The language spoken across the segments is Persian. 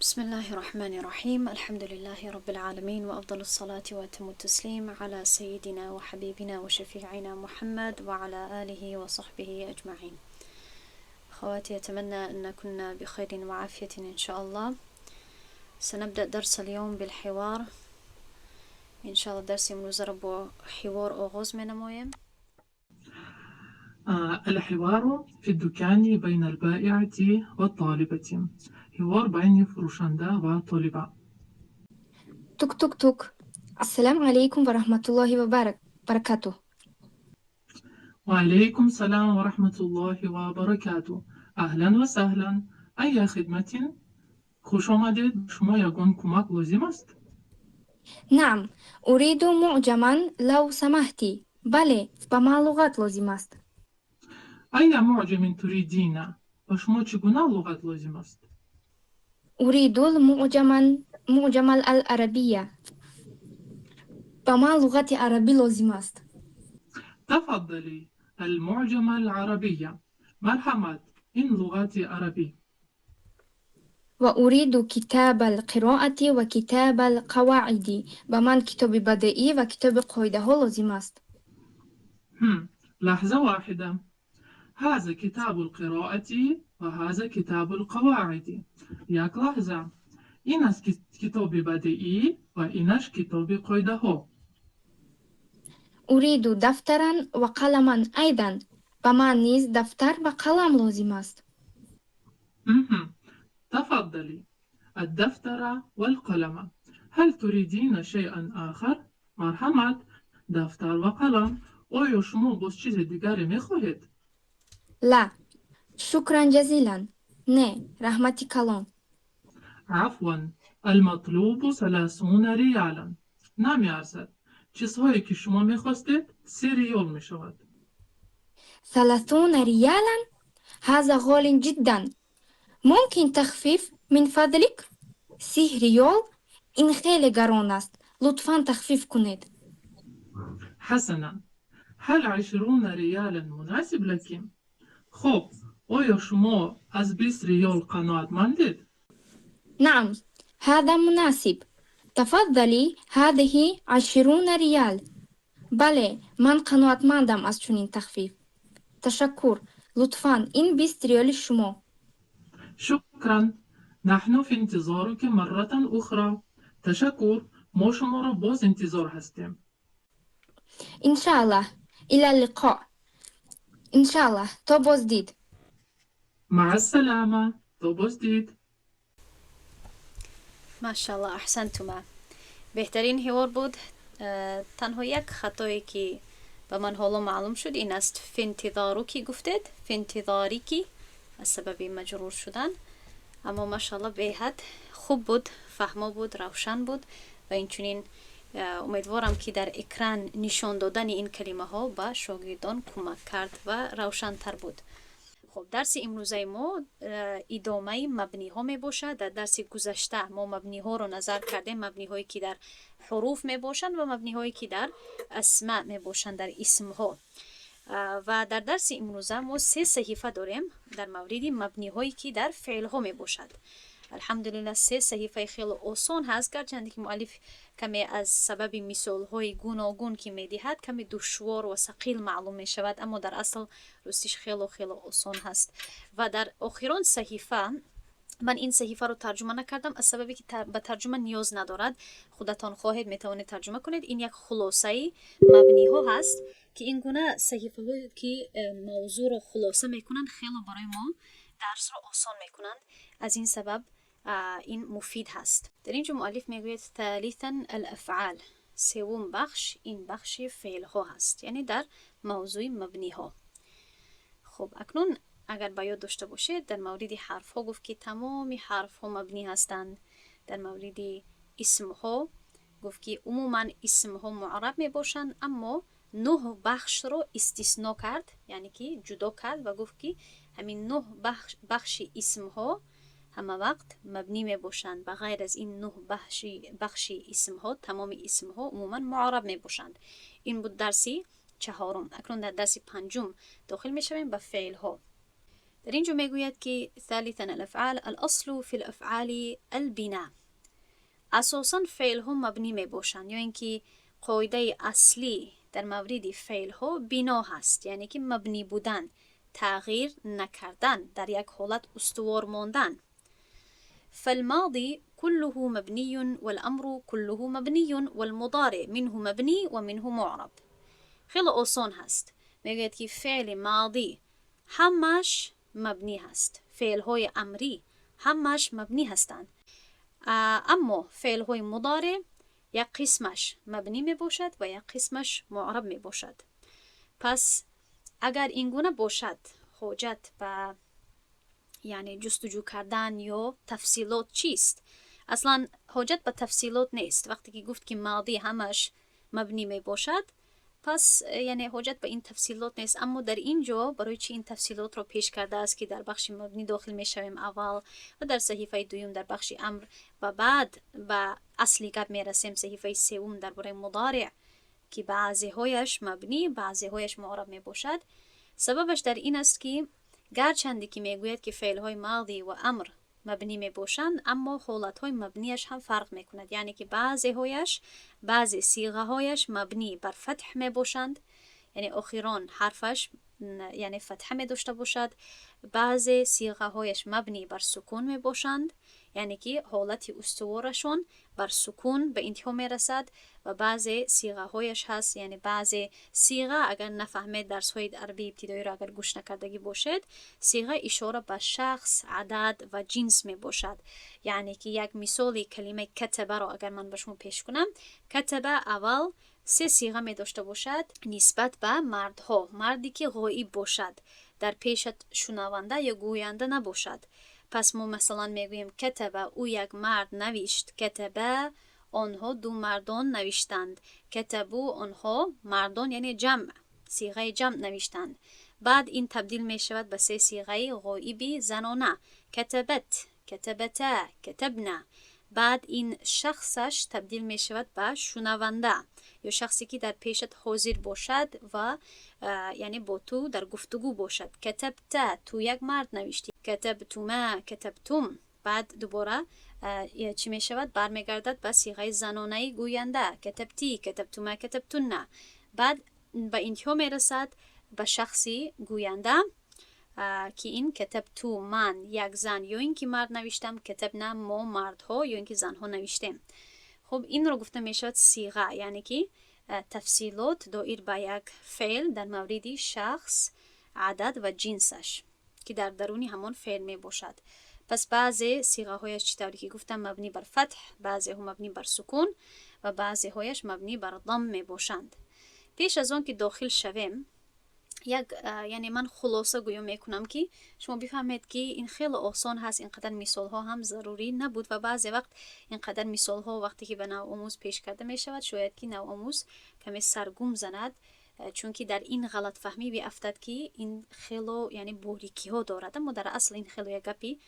بسم الله الرحمن الرحيم. الحمد لله رب العالمين، وأفضل الصلاة وأتم التسليم على سيدنا وحبيبنا وشفيعنا محمد وعلى آله وصحبه أجمعين. أخواتي، أتمنى أن نكون بخير وعافية إن شاء الله. سنبدأ درس اليوم بالحوار إن شاء الله. درس منوزر حوار أوغوز من مويم. الحوار في الدكان بين البائعة والطالبة. حوار بين فروشنده و طالبة. توك توك توك. السلام عليكم ورحمة الله وبركاته. وعليكم السلام ورحمة الله وبركاته. أهلا وسهلا. أي خدمة؟ خوش آمدید. شما یگان کمک لازم است؟ نعم، أريد معجما لو سمحتي. بله، بما لغات لازم است. أي معجم تريدين؟ و شما چگونه لغت لازم است؟ أريد معجم العربية. بما لغة عربي لازم است. تفضلي. المعجم العربية. مرحبا. إن لغة عربي. وأريد كتاب القراءة وكتاب القواعد. بمن كتاب بدئي وكتاب قاعده لازم است. لحظة واحدة. هذا كتاب القراءة وهذا كتاب القواعد. یک لحظة. این است کتاب بدئی و اینش کتاب قاعده ها. أريد دفترا وقلما أيضا. بمن نیز دفتر و قلم لازم است. تفضلي. الدفتر والقلم. هل تريدين شيئا آخر؟ مرحبا. دفتر و قلم. آیا شما باز چیز دیگری میخواهید؟ لا، شكرا جزيلا. نه، رحمتي كلام. عفوا. المطلوب 30 ریالا. نمیارزد. چیزهایی که شما میخواستید 3 ریال میشود. 30 ريالا؟ هذا غال جدا. ممكن تخفيف من فضلك؟ 30 ريال؟ این خیلی گران است. لطفا تخفیف کنید. حسنا. هل 20 ریالا مناسب لك؟ خب، آیا شما از 20 ریال قناعتمندید؟ نعم، هذا مناسب. تفضلي. هذه 20 ريال. بله، من قناعتمندم از چنین تخفیف. تشکر. لطفا این 20 ريال شما. شكرا. نحن في انتظارك مرة أخرى. تشكر. ما شما را باز انتظار هستیم. إن شاء الله. إلى اللقاء. إن شاء الله. تا بازدید. مع السلامة. تا بازدید. ماشاءالله، احسنتما. بهترین حوار بود. تنها یک خطایی که به من حالا معلوم شد این است فی انتظارو کی گفتید، فی انتظاری کی از سبب مجرور شدن. اما ماشاءالله به حد خوب بود، فهمو بود، روشن بود و اینچنین امیدوارم که در اکران نشان دادن این کلمه ها به شاگردان کمک کرد و روشن تر بود. خب، درس امروزه ما ادامه مبنی ها می باشد. در درس گذشته ما مبنی ها رو نظر کردیم، مبنی هایی که در حروف می باشند و مبنی هایی که در اسماء می باشند، در اسم ها. و در درس امروزه ما 3 صحیفه داریم در مورد مبنی هایی که در فعل ها می باشد. الحمدلله 3 صحیفه خیلی آسان هست، گرچند که مؤلف کمی از سبب مثال های گوناگون که می دهد کمی دشوار و ثقیل معلوم می شود، اما در اصل راستش خیلی آسان هست. و در آخران صحیفه من این صحیفه رو ترجمه نکردم از سببی که به ترجمه نیاز ندارد. خودتان خواهید میتوانید ترجمه کنید. این یک خلاصه مبنی ها هست که این گونه صحیفه هایی که موضوع رو خلاصه میکنند خیلی برای ما درس رو آسان میکنند. از این سبب این مفید هست. در اینجا مؤلف میگوید ثالثاً الافعال. سوم بخش این بخش فعل ها هست، یعنی در موضوع مبنی ها. خب، اکنون اگر به یاد داشته باشید در مورد حرف ها گفت که تمام حرف ها مبنی هستند. در مورد اسم ها گفت که عموما اسم ها معرب می باشند، اما 9 بخش رو استثناء کرد، یعنی که جدا کرد و گفت که همین 9 بخش اسم ها همه وقت مبنی می باشند. بغیر از این 9 بخش اسم ها تمام اسم ها عموما معرب می باشند. این بود درسی 4. اکنون در درس 5 داخل می شویم به فعل ها. در اینجا میگوید که ثالثا الافعال الاصل فی الافعال البناء. اساسا فعل ها مبنی می باشند، یا اینکه قاعده اصلی در مورد فعل ها بنا هست، یعنی که مبنی بودن، تغییر نکردن، در یک حالت استوار ماندن. فالماضي كله مبني والأمر كله مبني والمضارع منه مبني ومنه معرب. خیلی آسان هست. میگوید که فعل ماضی همش مبنی هست، فعل های امری همش مبنی هستند، اما فعل های مضارع یک قسمش مبنی می باشد و یک قسمش معرب می باشد. پس اگر اینگونه باشد حاجت به یعنی جستجو کردن یا تفصیلات چیست؟ اصلا حاجت به تفصیلات نیست. وقتی که گفت که ماضی همش مبنی می باشد، پس یعنی حاجت به این تفصیلات نیست. اما در اینجا برای چی این تفصیلات رو پیش کرده است که در بخش مبنی داخل می شویم اول و در صحیفه دوم در بخش امر و بعد به اصلی گپ می رسیم صحیفه سوم درباره مضارع که بعضی هایش مبنی بعضی هایش معرب می باشد. سببش در این است که گرچندی که میگوید که فعل های ماضی و امر مبنی می باشند، اما حالت های مبنیش هم فرق می کند. یعنی که بعضی صیغه هایش مبنی بر فتح می باشند، یعنی آخران حرفش یعنی فتح می داشته باشد. بعضی صیغه هایش مبنی بر سکون می باشند، یعنی که حالت استوارشون بر سکون به انتها می رسد. و بعضی صیغه هایش هست، یعنی بعضی صیغه اگر نفهمید درس های عربی ابتدایی را اگر گوش نکردگی باشد، صیغه اشاره به شخص، عدد و جنس می باشد. یعنی که یک مثال کلمه کتبه را اگر من به شما پیش کنم، کتبه اول 3 صیغه می داشته باشد نسبت به مردها، مردی که غایب باشد، در پیشت شنونده یا گوینده نباشد. پس ما مثلا میگوییم کتبه او یک مرد نوشت، کتبه آنها 2 مردان نوشتند، کتبو آنها مردان یعنی جمع، صیغه جمع نوشتند. بعد این تبدیل می شود به 3 صیغه غایبی زنانه، کتبت، کتبتا، کتبنا. بعد این شخصش تبدیل می شود به شنونده یا شخصی که در پیشت حاضر باشد و یعنی با تو در گفتگو باشد. کتبتا، تو یک مرد نوشتی، کتبتما، کتبتم. بعد دوباره چی می شود؟ برمیگردد به صیغه زنانه گوینده، کتبتی، کتبتما، کتبتن. بعد به انتها می رسد به شخصی گوینده که این کتبتو من یک زن یا اینکه مرد نوشتم، کتبنا ما مردها یا اینکه زنها نوشتیم. خب این رو گفته می شود صیغه، یعنی که تفصیلات دایر به یک فعل در مورد شخص، عدد و جنسش که در درونی همان فعل می باشد. پس بعضی صیغه هایش چطوری که گفتم مبنی بر فتح، بعضی ها مبنی بر سکون و بعضی هایش مبنی بر ضم می باشند. پیش از آن که داخل شویم یعنی من خلاصه گویم میکنم که شما بفهمید که این خیلی آسان هست، اینقدر مثال ها هم ضروری نبود و بعضی وقت اینقدر مثال ها وقتی که به نوآموز پیش کرده می شود شاید که نوآموز کمی سرگم زند، چون که در این غلط فهمی بیافتد که این خیلی یعنی باریکی ها دارد، اما در اصل این خیلی یک گپی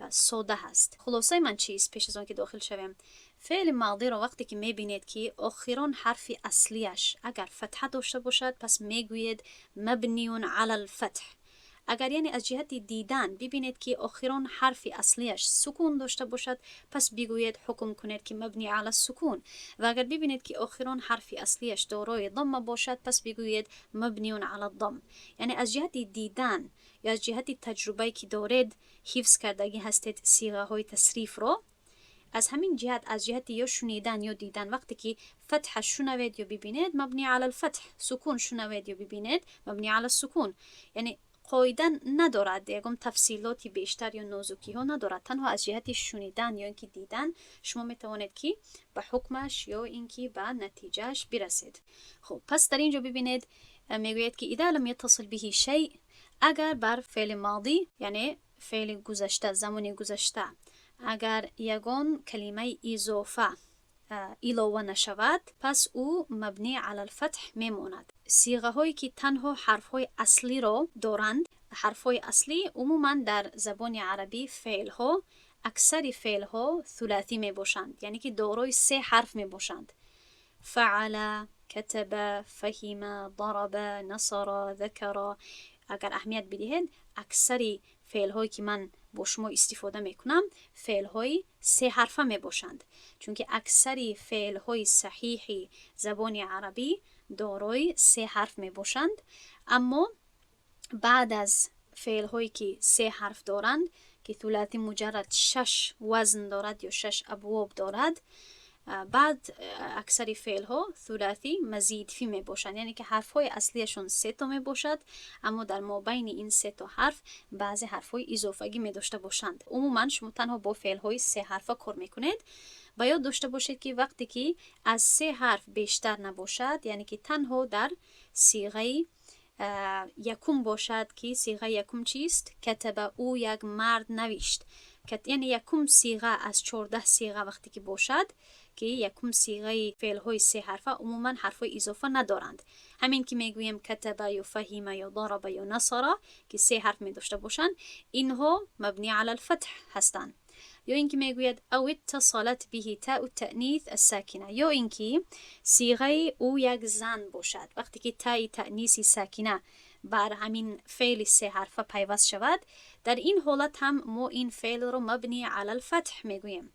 ساده هست. خلاصه من چیست پیش از آن که داخل شویم؟ فعل ماضی رو وقتی که میبینید که آخران حرف اصلیش اگر فتحه داشته باشد پس میگوید مبنی علی الفتح. اگر یعنی از جهت دیدن ببینید که آخران حرف اصلیش سکون داشته باشد پس بگوید حکم کنید که مبنی علی السکون. و اگر ببینید که آخران حرف اصلیش دارای ضمه باشد پس بگوید مبنی علی الضم. یعنی از جهت دیدن یا از جهت تجربه که دارید حفظ کردگی هستید صیغه های تصریف رو، از همین جهت از جهت یا شنیدن یا دیدن وقتی که فتح شنوید یا ببینید مبنی علی الفتح، سکون شنوید یا ببینید مبنی علی السکون. یعنی قاعده ندارد، یکم تفصیلاتی بیشتر یا نازکی ها ندارد، تنها از جهت شنیدن یا اینکه دیدن شما میتوانید که به حکمش یا اینکه به نتیجهش برسید. خب پس در اینجا ببینید میگوید که اذا لم يتصل به شیء، اگر بر فعل ماضی یعنی فعل گذشته، زمان گذشته، اگر یگان کلمه اضافه علاوه نشود پس او مبنی علی الفتح میماند. صیغه هایی که تنها حرف های اصلی را دارند، حرف های اصلی عموما در زبان عربی فعل ها، اکثر فعل ها ثلاثی می باشند، یعنی که دارای 3 حرف می باشند. فعل، کتب، فهم، ضرب، نصر، ذکر. اگر اهمیت بدهید اکثر فعل هایی که من با شما استفاده میکنم فعل های 3 حرفه میباشند، چون که اکثر فعل های صحیح زبان عربی دارای 3 حرف میباشند. اما بعد از فعل هایی که 3 حرف دارند که ثلاثی مجرد 6 وزن دارد یا 6 ابواب دارد، بعد اکثر فعل ها ثلاثی مزید فی می باشند، یعنی که حرف های اصلیشون 3 تا می باشد، اما در مابین این 3 تا حرف بعضی حرف های اضافگی می داشته باشند. عموما شما تنها با فعل های 3 حرفه کار میکنید. و یاد داشته باشید که وقتی که از 3 حرف بیشتر نباشد، یعنی که تنها در صیغه یکم باشد، که صیغه یکم چیست؟ کتب او یک مرد نوشت. یعنی یکم صیغه از 14 صیغه وقتی که باشد، که یکم صیغه فعل های 3 حرفه عموما حرف های اضافه ندارند. همین که میگویم کتب یا فهم یا ضرب یا نصر که 3 حرف می داشته باشند، اینها مبنی علی الفتح هستند. یا اینکه میگوید او اتصالت به تاء التأنیث الساکنه، یا اینکه صیغه او یک زن باشد. وقتی که تاء تأنیث ساکنه بر همین فعل 3 حرفه پیوست شود، در این حالت هم ما این فعل رو مبنی علی الفتح میگوییم.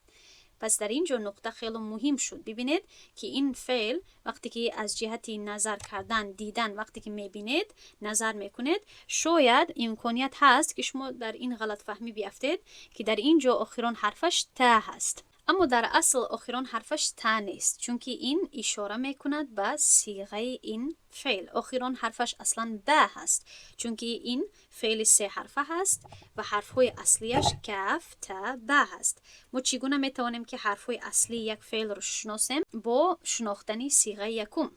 پس در اینجا نقطه خیلی مهم شد. ببینید که این فعل وقتی که از جهت نظر کردن، دیدن، وقتی که میبینید، نظر میکنید، شاید امکانیت هست که شما در این غلط فهمی بیافتید که در اینجا آخران حرفش تا هست. اما در اصل آخران حرفش تا نیست، چون که این اشاره میکند به صیغه این فعل. آخران حرفش اصلا با هست، چون که این فعل 3 حرفه هست و حرفهای اصلیش کف تا با هست. ما چگونه میتوانیم که حرفهای اصلی یک فعل رو شناسیم؟ با شناختن صیغه یکم.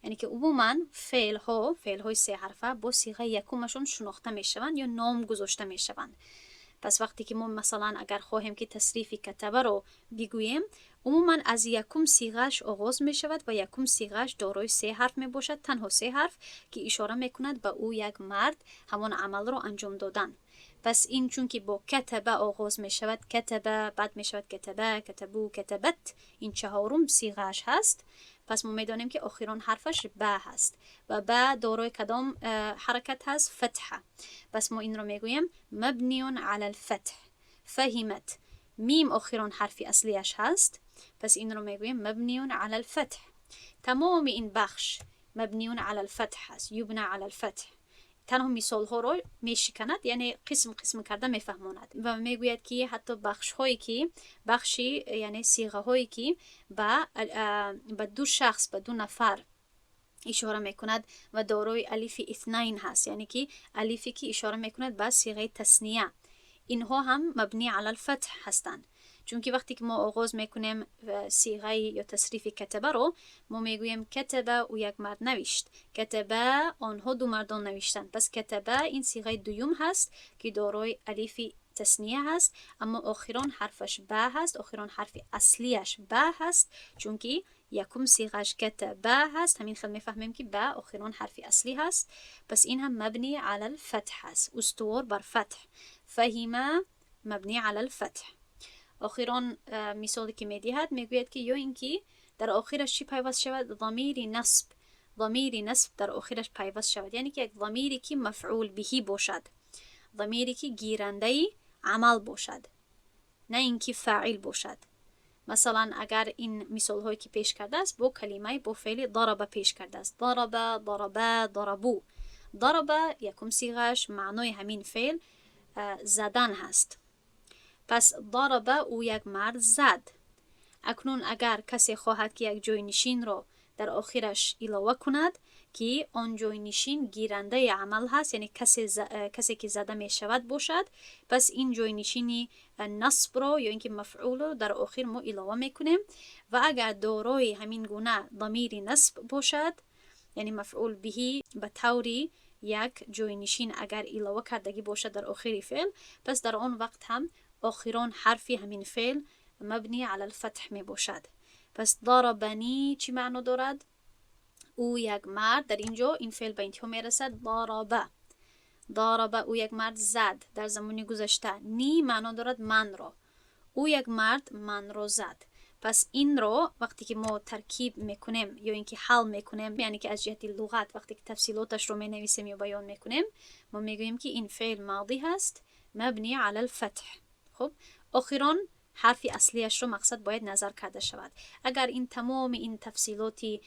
یعنی که عموما فعل های 3 حرفه با صیغه یکمشون شناخته میشوند یا نام گذاشته میشوند. پس وقتی که ما مثلا اگر خواهیم که تصریف کتبه رو بگوییم، عموما از یکم صیغه‌اش آغاز می شود و یکم صیغه‌اش دارای 3 حرف می باشد، تنها 3 حرف که اشاره می کند به او یک مرد همان عمل رو انجام دادن. پس این چون که با کتبه آغاز می شود، کتبه، بعد می شود کتبه، کتبو، کتبت، این 4م صیغه‌اش هست. پس ما میدانیم که آخران حرفش با هست و با دارای کدام حرکت هست؟ فتحه. پس ما این رو میگوییم مبنی علی الفتح. فهمت، میم آخران حرفی اصلیش هست، پس این رو میگوییم مبنی علی الفتح. تمام این بخش مبنی علی الفتح هست، یبنى علی الفتح. تنها مثال ها رو میشکند، یعنی قسم قسم کرده میفهماند و میگوید که حتی بخشی یعنی صیغه هایی که به 2 شخص، به 2 نفر اشاره میکند و دارای الف اثنین هست، یعنی که الفی که اشاره میکند به صیغه تثنیه، اینها هم مبنی علی الفتح هستند. چون که وقتی که ما آغاز میکنیم صیغه یا تصریف کتبه رو، ما میگوییم کتبه او یک مرد نوشت، کتبه آنها 2 مردان نوشتند. پس کتبه این صیغه دوم هست که دارای الف تثنیه هست، اما آخران حرفش با هست، آخران حرف اصلیش با هست، چون که یکم صیغهش کتبه هست. همین خیلی میفهمیم که با آخران حرف اصلی هست. پس این هم مبنی علی الفتح هست، استوار بر فتح. فهمه مبنی علی الفتح. آخران مثالی که میدهد میگوید که یا اینکه در آخرش چی پیوست شود؟ ضمیر نصب در آخرش پیوست شود، یعنی که یک ضمیری که مفعول بهی باشد، ضمیری که گیرنده عمل باشد، نه اینکه فاعل باشد. مثلا اگر این مثال هایی که پیش کرده است با کلمه با فعل ضرب پیش کرده است، ضرب، ضربه، ضربو. ضرب یکم صیغه‌اش معنای همین فعل زدن هست. پس ضرب او یک مرد زد. اکنون اگر کسی خواهد که یک جای نشین را در آخرش علاوه کند که آن جای نشین گیرنده عمل هست، یعنی کسی که زده می شود باشد، پس این جای نشینی نصب را یا اینکه مفعول را در آخر ما علاوه میکنیم. و اگر دارای همین گونه ضمیر نصب باشد، یعنی مفعول بهی به طوری یک جای نشین اگر علاوه کردگی باشد در آخر فعل، پس در آن وقت هم آخران حرفی همین فعل مبنی علی الفتح می باشد. پس ضربنی چی معنی دارد؟ او یک مرد، در اینجا این فعل به انتها می رسد. ضربه او یک مرد زد در زمان گذشته. نی معنی دارد من را، او یک مرد من را زد. پس این را وقتی که ما ترکیب میکنیم یا اینکه حل میکنیم، یعنی که از جهت لغت وقتی که تفصیلاتش رو می نویسیم یا بیان میکنیم، ما میگوییم که این فعل ماضی هست مبنی علی الفتح. خب آخران حرف اصلیش رو مقصد باید نظر کرده شود. اگر این تمام این تفصیلاتی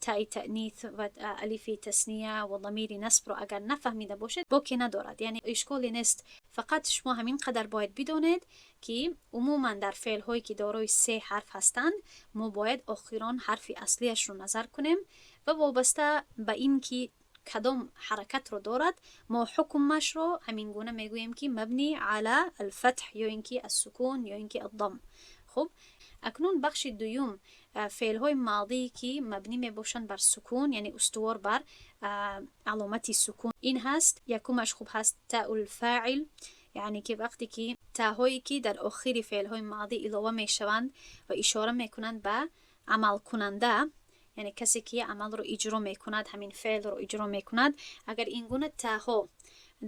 تای تأنیث و الف تثنیه و ضمیر نصب رو اگر نفهمیده باشید باکی ندارد، یعنی اشکالی نیست. فقط شما همین قدر باید بدونید که عموما در فعل هایی که دارای 3 حرف هستند ما باید آخران حرف اصلیش رو نظر کنیم و وابسته به این که کدام حرکت رو دارد ما حکمش رو همین گونه میگوییم که مبنی علی الفتح یا اینکه السکون یا اینکه الضم. خب اکنون بخش دوم فعل های ماضی که مبنی میباشند بر سکون، یعنی استوار بر علامت سکون، این هست. یکمش خوب هست تاء الفاعل، یعنی که وقتی که تاهایی که در آخر فعل های ماضی اضافه میشوند و اشاره میکنند به عمل کننده، یعنی کسی که عمل رو اجرا میکند، همین فعل رو اجرا میکند، اگر این گونه تاها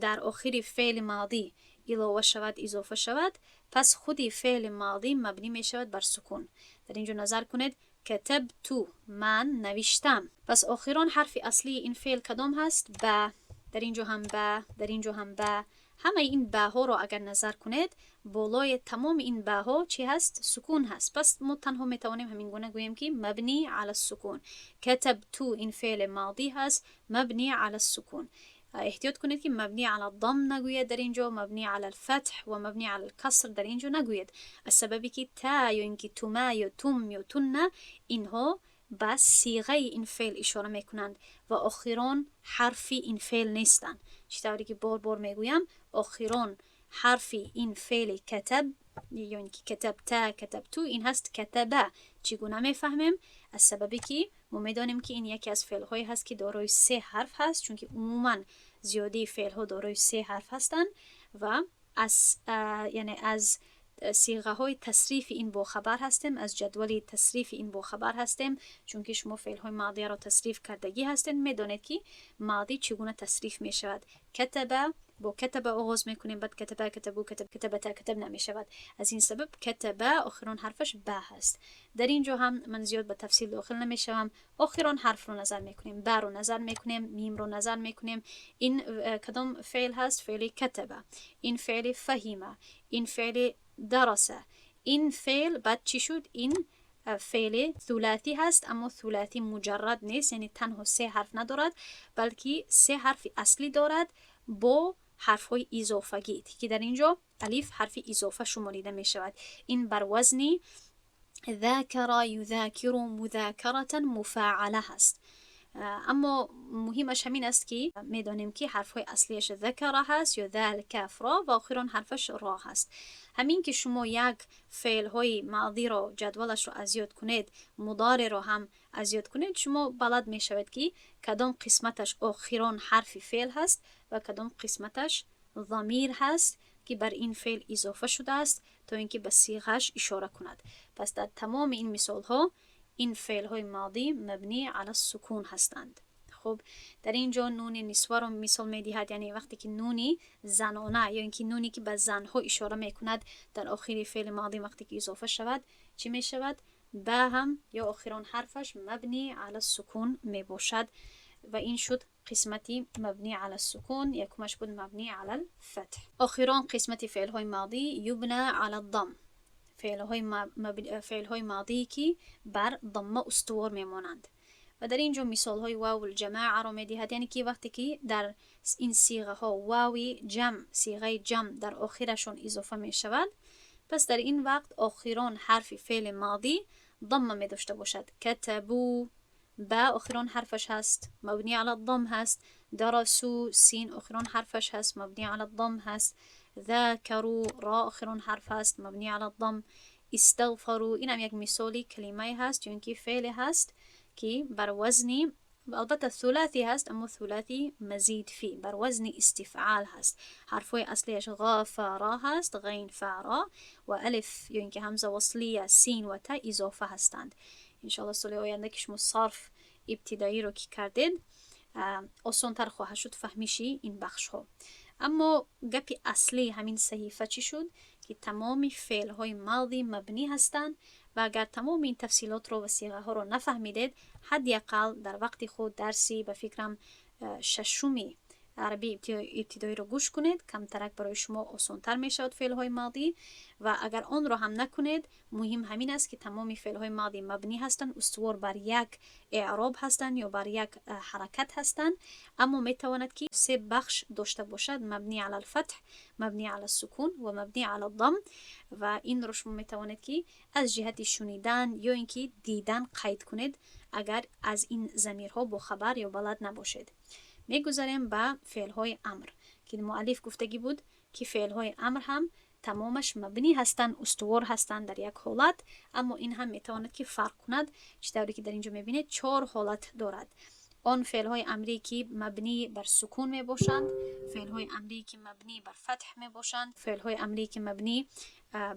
در آخر فعل ماضی اضافه شود اضافه شود پس خودی فعل ماضی مبنی میشود بر سکون. در اینجا نظر کنید کتبتو، من نوشتم. پس آخران حرف اصلی این فعل کدام هست؟ با. در اینجا هم با، در اینجا هم با. همه این با ها رو اگر نظر کنید بالای تمام این با ها چی هست؟ سکون هست. پس ما تنها میتوانیم همین گونه گوییم که مبنی علی السکون. کتبتو این فعل ماضی هست مبنی علی السکون. احتیاط کنید که مبنی علی الضم نگوید در اینجا، مبنی علی الفتح و مبنی علی الکسر در اینجا نگوید. السببی که تا یا اینکه توما یا توم یا تن اینها به صیغه این فعل اشاره میکنند و آخران حرفی این فعل نیستند. چطوری که بار بار میگویم آخران حرفی این فعل کتب یا اینکه کتبتا کتبتو این هست کتبه. چگونه میفهمیم؟ از سببی که ما میدانیم که این یکی از فعل های هست که دارای 3 حرف هست، چون که عموما زیادی فعل ها دارای 3 حرف هستند و یعنی از صیغه های تصریف این با خبر هستیم، از جدول تصریف این با خبر هستیم، چون که شما فعل های ماضی را تصریف کردگی هستین، میدونید که ماضی چگونه تصریف می شود. کتبه با کتبه آغاز میکنیم، بعد کتبه کتبو کتبتا کتب نمی شود. از این سبب کتبه آخران حرفش با هست. در اینجا هم من زیاد به تفصیل داخل نمی شوم. آخران حرف رو نظر میکنیم، با رو نظر میکنیم، میم رو نظر میکنیم. این کدام فعل هست؟ فعل کتبه. این فعل فهیمه، این فعل درسه. این فعل بعد چی شد؟ این فعل ثلاثی هست، اما ثلاثی مجرد نیست، یعنی تنها 3 حرف ندارد بلکه 3 حرف اصلی دارد با حرف های اضافگی که در اینجا الف حرف اضافه شماریده می شود. این بر وزنی ذاکر یذاکر مذاکرة مفاعله هست. اما مهمش همین است که میدانیم که حرف های اصلیش ذکر هست یا ذال کاف را و آخران حرفش را هست. همین که شما یک فعل های ماضی را جدولش را ازیاد کنید، مضارع را هم ازیاد کنید، شما بلد می شود که کدام قسمتش آخران حرف فعل هست و کدام قسمتش ضمیر هست که بر این فعل اضافه شده است تا اینکه به صیغه‌اش اشاره کند. پس در تمام این مثال ها این فعل های ماضی مبنی علی السکون هستند. خب در اینجا نون نسوه رو مثال می دهد، یعنی وقتی که نونی زنانه یا اینکه نونی که به زنها اشاره می کند در آخر فعل ماضی وقتی که اضافه شود چی می شود؟ با هم یا آخران حرفش مبنی علی السکون می باشد و این شد قسمتی مبنی علی السکون. یکمش بود مبنی علی الفتح. آخران قسمتی فعل های ماضی یبنا علی الضم، فعل های ماضی که بر ضمه استوار میمانند. و در اینجا مثال های واو الجماعه رو میدهد، یعنی که وقتی که در این صیغه ها واوی جمع، صیغه جمع در آخرشون اضافه می شود، پس در این وقت آخران حرف فعل ماضی ضمه می داشته باشد. کتبو با آخران حرفش هست مبنی علی الضم هست. درسو سین آخران حرفش هست مبنی علی الضم هست. ذاکروا را آخران حرف هست مبنی علی الضم. استغفروا این هم یک مثالی کلمه هست چون که فعل هست که بر وزنی البته ثلاثی هست اما ثلاثی مزید فی بر وزن استفعال هست. حرفای اصلیش غافرا هست، غین فارا و الف یا اینکه همزه وصلیه سین و تا اضافه هستند. انشاءالله سال آینده که شما صرف ابتدایی رو که کردید آسان تر خواهد شد فهمیشی این بخش ها. اما گپی اصلی همین صحیفه چی شد؟ که تمام فعل های ماضی مبنی هستند و اگر تمام این تفصیلات رو و صیغه ها رو نفهمیدید حداقل در وقت خود درسی به فکرم ششمی عربی ابتدایی رو گوش کنید، کمترک برای شما آسانتر می شود فعل های ماضی. و اگر آن رو هم نکنید، مهم همین است که تمام فعل های ماضی مبنی هستند، استوار بر یک اعراب هستند یا بر یک حرکت هستند، اما می تواند که سه بخش داشته باشد: مبنی علی الفتح، مبنی علی السکون و مبنی علی الضم. و این رو شما می توانید که از جهت شنیدن یا اینکه دیدن قید کنید اگر از این ضمیرها با خبر یا بلد نباشید. میگذاریم به فعل های امر که مؤلف گفتگی بود که فعل های امر هم تمامش مبنی هستند، استوار هستند در یک حالت، اما این هم میتواند که فرق کند. چطوری که در اینجا میبینید 4 حالت دارد. آن فعل های امری که مبنی بر سکون می باشند، فعل های امری که مبنی بر فتح می باشند، فعل های امری که مبنی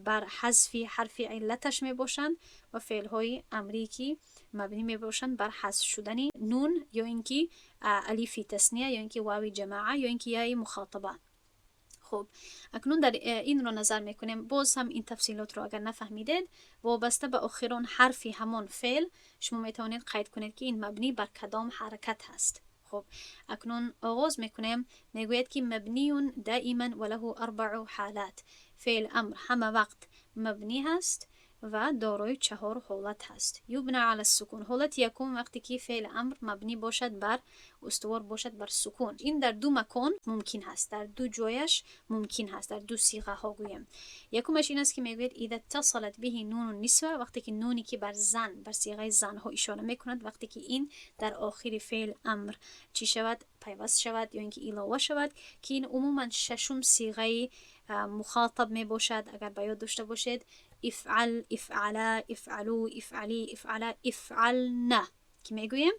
بر حذف حرف علتش می باشند، و فعل های امری که مبنی می باشند بر حذف شدن نون یا اینکه الف تثنیه یا اینکه واو جماعه یا اینکه یای مخاطبه. خب اکنون در این رو نظر میکنیم. باز هم این تفصیلات رو اگر نفهمیدید، وابسته به آخران حرفی همان فعل شما میتونید قید کنید که این مبنی بر کدام حرکت هست. خب اکنون آغاز میکنیم. میگوید که مبنی دائما وله 4 حالات. فعل امر همه وقت مبنی هست و دارای 4 حالت هست. یبنى علی السکون. حالت یکم وقتی که فعل امر مبنی باشد بر استوار باشد بر سکون. این در 2 مکان ممکن هست، در 2 جایش ممکن هست، در 2 صیغه ها گویم. یکمش این است که میگوید اذا اتصلت به نون النسوه، وقتی که نونی که بر زن، بر صیغه زن ها اشاره میکند، وقتی که این در آخر فعل امر چی شود؟ پیوست شود یا اینکه علاوه شود، که این عموما 6م صیغه مخاطب می باشد. اگر به یاد داشته باشید افعل، افعلا، افعلو، افعلی، افعلا، افعلنا که میگوییم.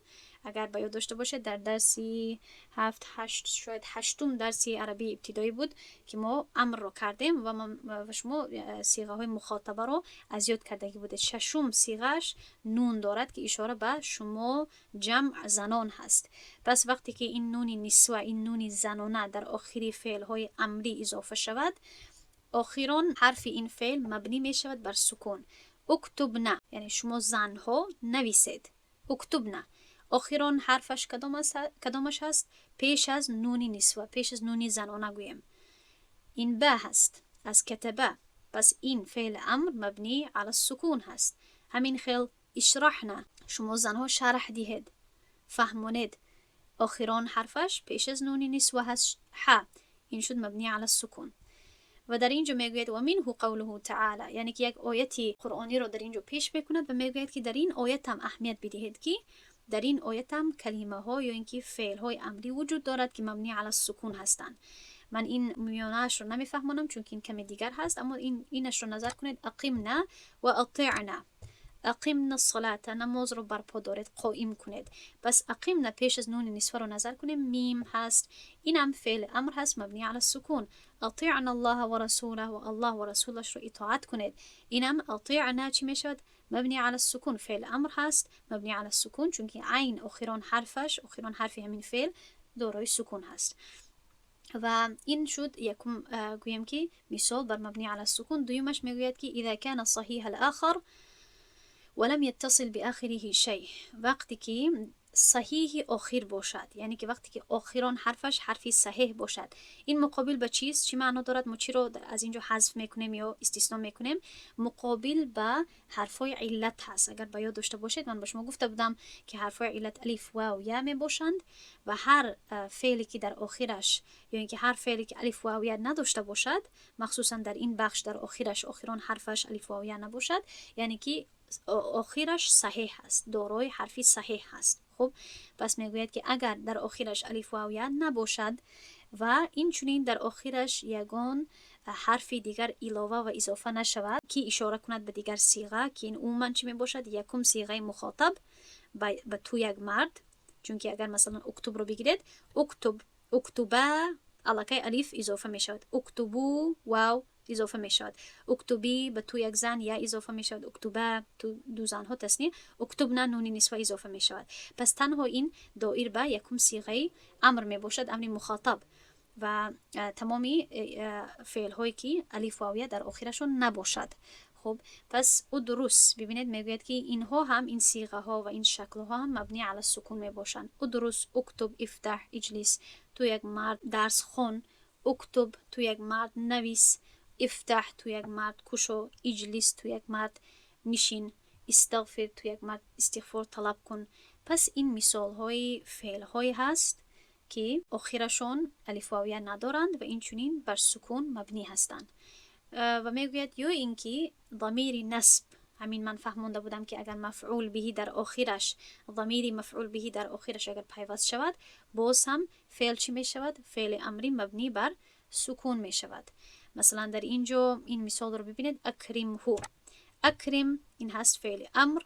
اگر به یاد داشته باشید در درسی 7 8 شاید 8م درسی عربی ابتدایی بود که ما امر رو کردیم و شما صیغه های مخاطبه رو از یاد کردگی بوده. 6م صیغهش نون دارد که اشاره به شما جمع زنان هست. پس وقتی که این نون نسوه، این نون زنانه در آخری فعل های امری اضافه شود، آخران حرف این فعل مبنی می شود بر سکون. اکتبنا یعنی شما زنها نویسید. اکتبنا آخران حرفش کدامش هست؟ پیش از نونی نسوه، پیش از نونی زنانه گویم. این به هست از کتبه. پس این فعل امر مبنی علی السکون هست. همین خیل اشرحنا، شما زنها شرح دهید، فهمونید. آخران حرفش پیش از نونی نسوه هست، ح. این شد مبنی علی السکون. و در اینجا میگوید و منه قوله تعالی، یعنی که یک آیتی قرآنی رو در اینجا پیش میکند و میگوید که در این آیت هم اهمیت بدهید که در این آیت هم کلمه ها یا اینکه فعل های امری وجود دارد که مبنی علی السکون هستند. من این میانه‌اش رو نمیفهمم چون این کمی دیگر هست، اما اینش رو نظر کنید. اقیمنا و اطیعنا. اقیمنا الصلاة، نماز رو برپا دارید، قائم کنید. پس اقیمنا پیش از نون نسوه رو نظر کنیم، میم هست، اینم فعل امر هست مبنی علی السکون. اطیعنا الله و رسوله، و الله و رسولش رو اطاعت کنید. اینم اطیعنا چی میشود؟ مبنی علی السکون، فعل امر هست مبنی علی السکون، چون که عین آخران حرفش، آخران حرف همین فعل دارای سکون هست. و این شد یکم گویم که مثال بر مبنی علی السکون. دویمش میگوید که اذا كان صحیح الاخر ولم يتصل بآخره شيء، وقتی که صحیح آخر باشد، یعنی که وقتی که آخران حرفش حرفی صحیح باشد. این مقابل به چیست؟ چی معنا دارد؟ ما چی رو از اینجا حذف میکنیم یا استثناء میکنیم؟ مقابل به حرفای علت هست. اگر به یاد داشته باشید من به شما گفته بودم که حرفای علت الف واو یا می باشند و هر فعلی که در آخرش یا اینکه هر فعلی که الف واو یا نداشته باشد، مخصوصا در این بخش در آخرش آخران حرفش الف واو یا نباشد، یعنی که آخرش صحیح است، دارای حرفی صحیح هست. خب پس میگوید که اگر در آخرش الف واو یا نباشد و این چنین در آخرش یگان حرفی دیگر علاوه و اضافه نشود که اشاره کند به دیگر صیغه، که این عموما چی می باشد؟ یکم صیغه مخاطب به تو یک مرد. چون که اگر مثلا اکتب رو بگیرید، اکتب، اکتبه علاقه الف اضافه می شود، اکتبو واو اضافه می شود، اکتبی به تو یک زن یا اضافه می شود، اکتبه تو 2 زنها تثنیه، اکتبنا نون نسوه اضافه می شود. پس تنها این دایر به یکم صیغه امر می باشد، امر مخاطب، و تمامی فعل هایی که الف واویه در آخرشون نباشد. خب پس ادرس، ببینید میگوید که اینها هم، این صیغه ها و این شکل ها هم مبنی علی السکون میباشند. ادرس، اکتب، افتح، اجلس، تو یک مرد درس خون. اکتب، تو یک مرد نویس. افتح، تو یک مرد کشو. اجلس، تو یک مرد نشین. استغفر، تو یک مرد استغفار طلب کن. پس این مثال های فعل های هست که آخرشون الف واویه ندارند و این چنین بر سکون مبنی هستند. و میگوید یا اینکه ضمیر نسب، همین من فهمونده بودم که اگر مفعول بهی در آخرش، ضمیر مفعول بهی در آخرش اگر پیوست شود، باز هم فعل چی می شود؟ فعل امری مبنی بر سکون می شود. مثلا در اینجا این مثال رو ببینید، اکرم هو. اکرم این هست فعل امر،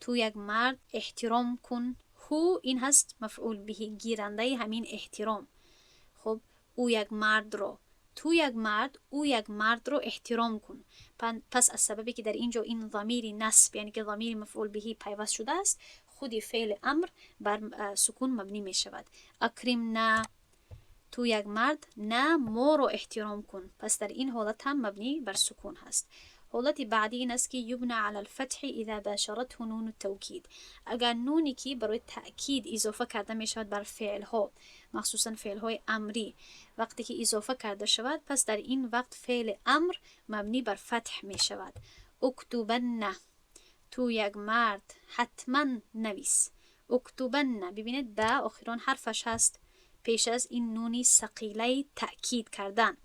تو یک مرد احترام کن. هو این هست مفعول بهی، گیرنده همین احترام. خب او یک مرد رو، تو یک مرد، او یک مرد رو احترام کن. پس از سببی که در اینجا این ضمیر نسب، یعنی که ضمیر مفعول بهی پیوست شده است، خودی فعل امر بر سکون مبنی می شود. اکرم نه، تو یک مرد، نه ما رو احترام کن. پس در این حالت هم مبنی بر سکون هست. حالت بعدی این است که یبنى علی الفتح اذا باشرته نون التوکید. اگر نونی که برای تأکید اضافه کرده می شود بر فعل ها، مخصوصا فعل های امری، وقتی که اضافه کرده شود، پس در این وقت فعل امر مبنی بر فتح می شود. اکتبن، تو یک مرد حتما نویس. اکتبن، ببینید با آخران حرفش هست پیش از این نونی ثقیله تأکید کردن.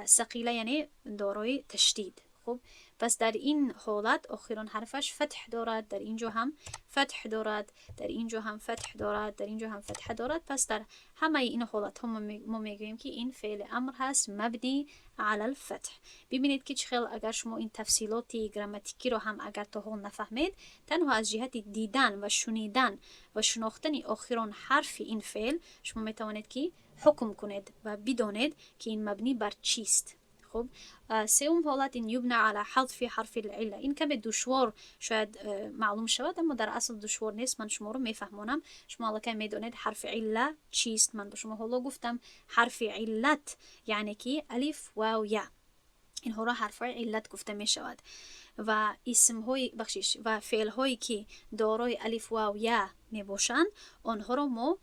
ثقیله یعنی دارای تشدید. خب پس در این حالت آخران حرفش فتح دارد، در اینجا هم فتح دارد، در اینجا هم فتح دارد، در اینجا هم فتح دارد. پس در همه این حالت ها ما میگوییم که این فعل امر هست مبنی علی الفتح. ببینید که چخیل اگر شما این تفصیلات گراماتیکی رو هم اگر تا حال نفهمید، تنها از جهت دیدن و شنیدن و شناختن آخران حرف این فعل شما میتوانید که حکم کنید و بدانید که این مبنی بر چیست. خب سوم حالت این یبنى علی حذف حرف العله. این کمی دشوار شاید معلوم شود، اما در اصل دشوار نیست. من شما رو میفهمونم. شما الان میدونید حرف عله چیست. من به شما حالا گفتم حرف علت یعنی که الف واو یا، اینها را حرف علت گفته می شود. و اسم های و فعل هایی که دارای الف واو یا می باشند، آنها را ما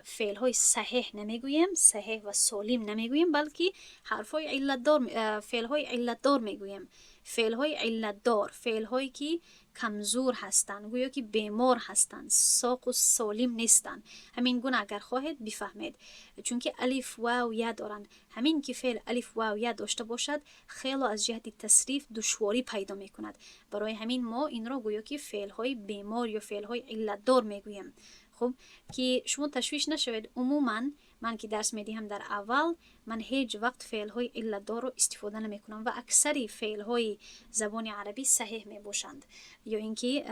فعل های صحیح نمیگوییم، صحیح و سالم نمیگوییم، بلکه حرف های علت دار، فعل های علت دار میگوییم. فعل های علت دار، فعل هایی که کمزور هستند، گویا که بیمار هستند، ساق و سالم نیستند. همین گونه اگر خواهید بفهمید، چون که الف واو یا دارند. همین که فعل الف واو یا داشته باشد خیلی از جهت تصریف دشواری پیدا میکند. برای همین ما این را گویا که فعل های بیمار یا فعل های علت دار میگوییم. خب که شما تشویش نشوید. عموما من که درس میدهم در اول، من هیچ وقت فعل های علت دار رو استفاده نمی کنم و اکثر فعل های زبان عربی صحیح می باشند، یا اینکه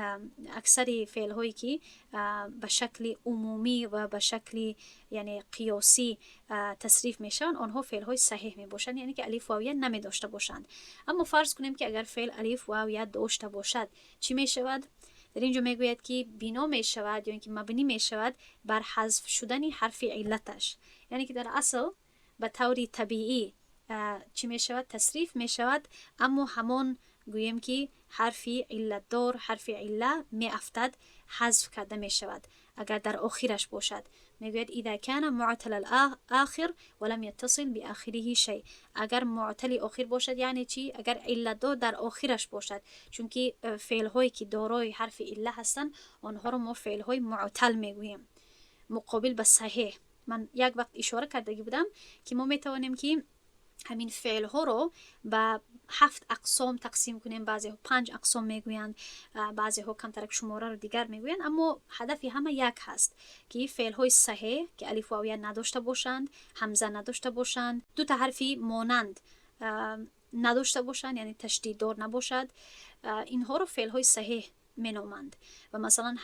اکثر فعل هایی که به شکل عمومی و به شکل یعنی قیاسی تصریف میشن، آنها فعل های صحیح می باشند، یعنی که الف واو یا نمی داشته باشند. اما فرض کنیم که اگر فعل الف واو یا داشته باشد، چی می شود؟ در اینجا میگوید که بنا می شود یا اینکه مبنی می شود بر حذف شدن حرف علتش، یعنی که در اصل به طور طبیعی چی می شود؟ تصریف می شود، اما همان گویم که حرف علت دار، حرف عله می افتد، حذف کرده می شود اگر در آخرش باشد. میگوید اذا كان معتل الاخر ولم يتصل باخره شيء. اگر معتل آخر باشد یعنی چی؟ اگر علت دار در آخرش باشد، چون که فعل هایی که دارای حرف عله هستند آنها رو ما فعل های معتل میگوییم، مقابل به صحیح. من یک وقت اشاره کرده بودم که ما میتوانیم که همین فعل ها رو به 7 اقسام تقسیم کنیم. بعضی ها 5 اقسام میگویند، بعضی ها کمتر شماره رو دیگر میگویند، اما هدف همه یک هست که فعل های صحیح که الف واو یا نداشته باشند، همزه نداشته باشند، دو تا حرفی مانند نداشته باشند، یعنی تشدید دار نباشد، اینها رو فعل های صحیح مینامند. و مثلا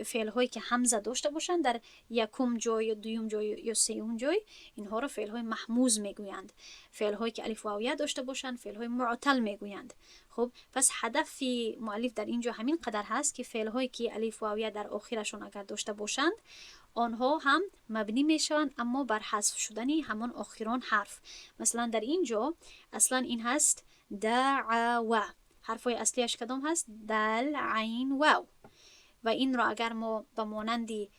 فعل هایی که همزه داشته باشند در یکم جای یا دوم جای یا سوم جای، اینها رو فعل های محموز میگویند. فعل هایی که الف واو یا داشته باشند فعل های معتل میگویند. خب پس هدف مؤلف در اینجا همین قدر هست که فعل هایی که الف واو یا در آخرشون اگر داشته باشند آنها هم مبنی میشوند، اما بر حذف شدن همان آخران حرف. مثلا در اینجا اصلا این هست دعوا، حرفای اصلیش کدام هست؟ دال، عین، واو. و این را اگر ما به مانندی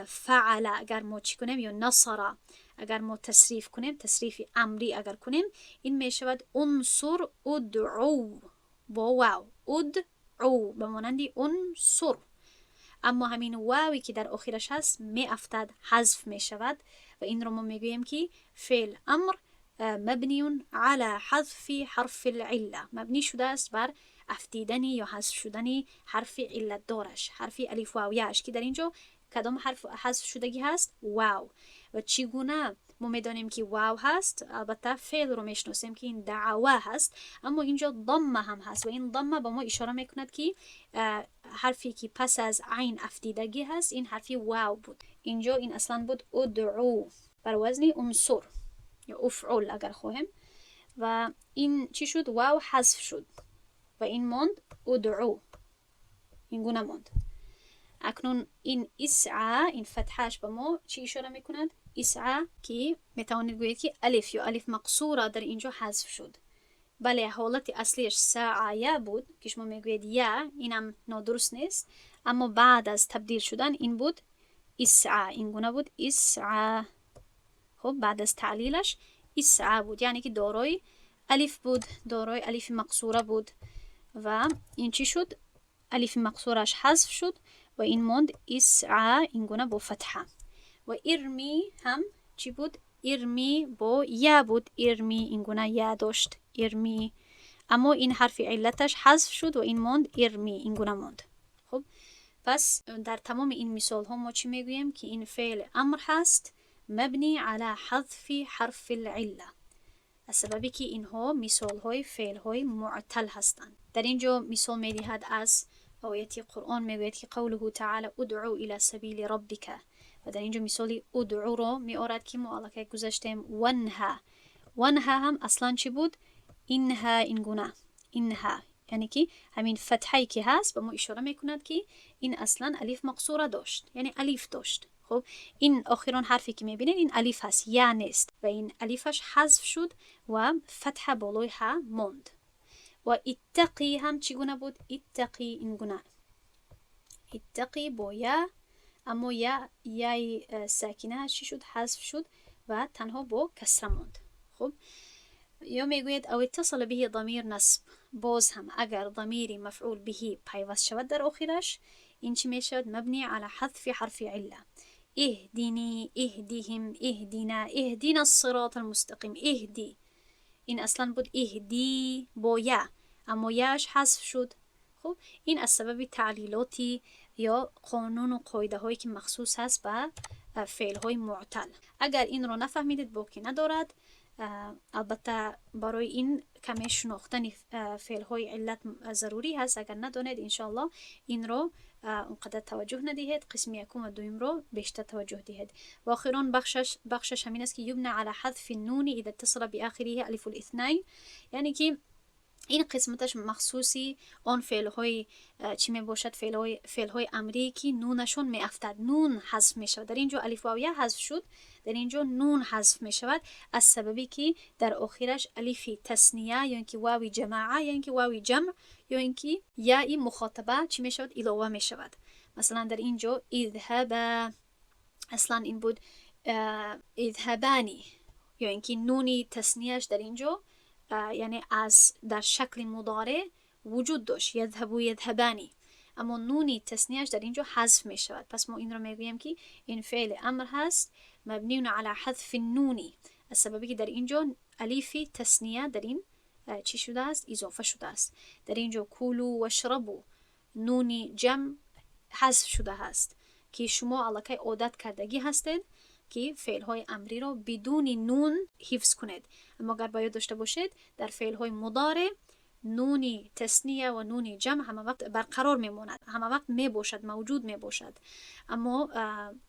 فعل اگر ما چی کنیم یا نصر اگر ما تصریف کنیم، تصریف امری اگر کنیم، این می شود انصر ادعو با واو، ادعو به مانندی انصر. اما همین واوی که در آخرش هست می افتد، حذف می شود و این رو ما می گوییم که فعل امر مبنی على حذف حرف العله، مبنی شده است بر افتیدنی یا حذف شدنی حرف علت دارش، حرف الف واویش که در اینجا کدام حرف حذف شدگی هست؟ واو. و چگونه ما میدانیم که واو هست؟ البته فعل رو میشناسیم که این دعوا هست، اما اینجا ضمه هم هست و این ضمه به ما اشاره میکند که حرفی که پس از عین افتیدگی هست این حرفی واو بود. اینجا این اصلا بود ادعو بر وزن انصر یا افعل اگر خواهیم، و این چی شد؟ واو حذف شد و این ماند ادعو، این گونه ماند. اکنون این اسعا، این فتحش به ما چی اشاره میکند؟ اسعا که میتوانید گویید که الف یا الف مقصوره در اینجا حذف شد. بله حالت اصلیش سعیا بود که شما میگویید یا، اینم نادرست نیست، اما بعد از تبدیل شدن این بود اسعا، این گونه بود اسعا. خب بعد از تعلیلش اسعا بود، یعنی که دارای الف بود، دارای الف مقصوره بود و این چی شد؟ الف مقصورش حذف شد و این ماند اسعا، این گونه با فتحه. و ارمی هم چی بود؟ ارمی با یا بود، ارمی این گونه یا داشت، ارمی، اما این حرف علتش حذف شد و این ماند ارمی، این گونه ماند. خب پس در تمام این مثال ها ما چی میگوییم؟ که این فعل امر هست مبنی على حذف حرف العله، از سببی که اینها مثال های فعل های معتل هستند. در اینجا مثال میدهد از آیه قرآن، میگوید که قوله تعالی ادعو الى سبیل ربک، و در اینجا مثالی ادعو رو می آورد که ما الان گذاشتیم ونها. ونها هم اصلا چی بود؟ اینها، این گونه، اینها، یعنی که همین فتحی که هست به ما اشاره میکند که این اصلا الف مقصوره داشت، یعنی الف داشت. خب این آخران حرفی که میبینید این الف هست، یا نیست، و این الفش حذف شد و فتح بالای ها ماند. و اتقی هم چگونه بود؟ اتقی این گونه، اتقی با یا، اما یای ساکنه چی شد؟ حذف شد و تنها با کسره ماند. خب یا میگوید او اتصل به ضمیر نصب، باز هم اگر ضمیر مفعول به پیوست شود در آخرش این چی میشود؟ مبنی على حذف حرف عله. اهدینی، اهدیهم، اهدینا، اهدینا الصراط المستقیم، اهدی، این اصلا بود اهدی با یا، اما یاش حذف شد. خب این از سبب تعلیلاتی یا قانون و قاعده هایی که مخصوص هست به فعل های معتل. اگر این رو نفهمیدید باقی ندارد، البته برای این کمی شناختن فعل های علت ضروری هست. اگر ندانید انشاءالله این رو اونقدر توجه ندهید، قسم یکم و دویم رو بیشتر توجه دهید. و آخران بخشش همین است که یبنى على حذف النون اذا اتصل بآخره الف الاثنين، یعنی که این قسمتش مخصوصی آن فعل های چی می باشد؟ فعل های امری که نونشون می افتد، نون حذف می شود. در اینجا الف واو یا حذف شد، در اینجا نون حذف می شود از سببی که در آخرش الف تثنیه یا اینکه واو جماعه یا اینکه واو جمع یا اینکه یا مخاطبه چی می شود؟ علاوه می شود. مثلا در اینجا اذهب، اصلا این بود اذهبانی، یا اینکه نونی تثنیهش در اینجا یعنی از در شکل مضارع وجود داشت، یذهبو یذهبانی، اما نونی تثنیهش در اینجا حذف می شود. پس ما این رو میگوییم که این فعل امر هست مبنی علی حذف النونی، از سببی که در اینجا الف تثنیه در این چی شده است؟ اضافه شده است. در اینجا کولو و اشربو نونی جمع حذف شده است که شما علاقه عادت کردگی هستید که فعل های امری رو بدون نون حفظ کنید. اما اگر باید داشته باشید در فعل های مضارع نونی تثنیه و نونی جمع همه وقت برقرار میماند، همه وقت می باشد، موجود می باشد. اما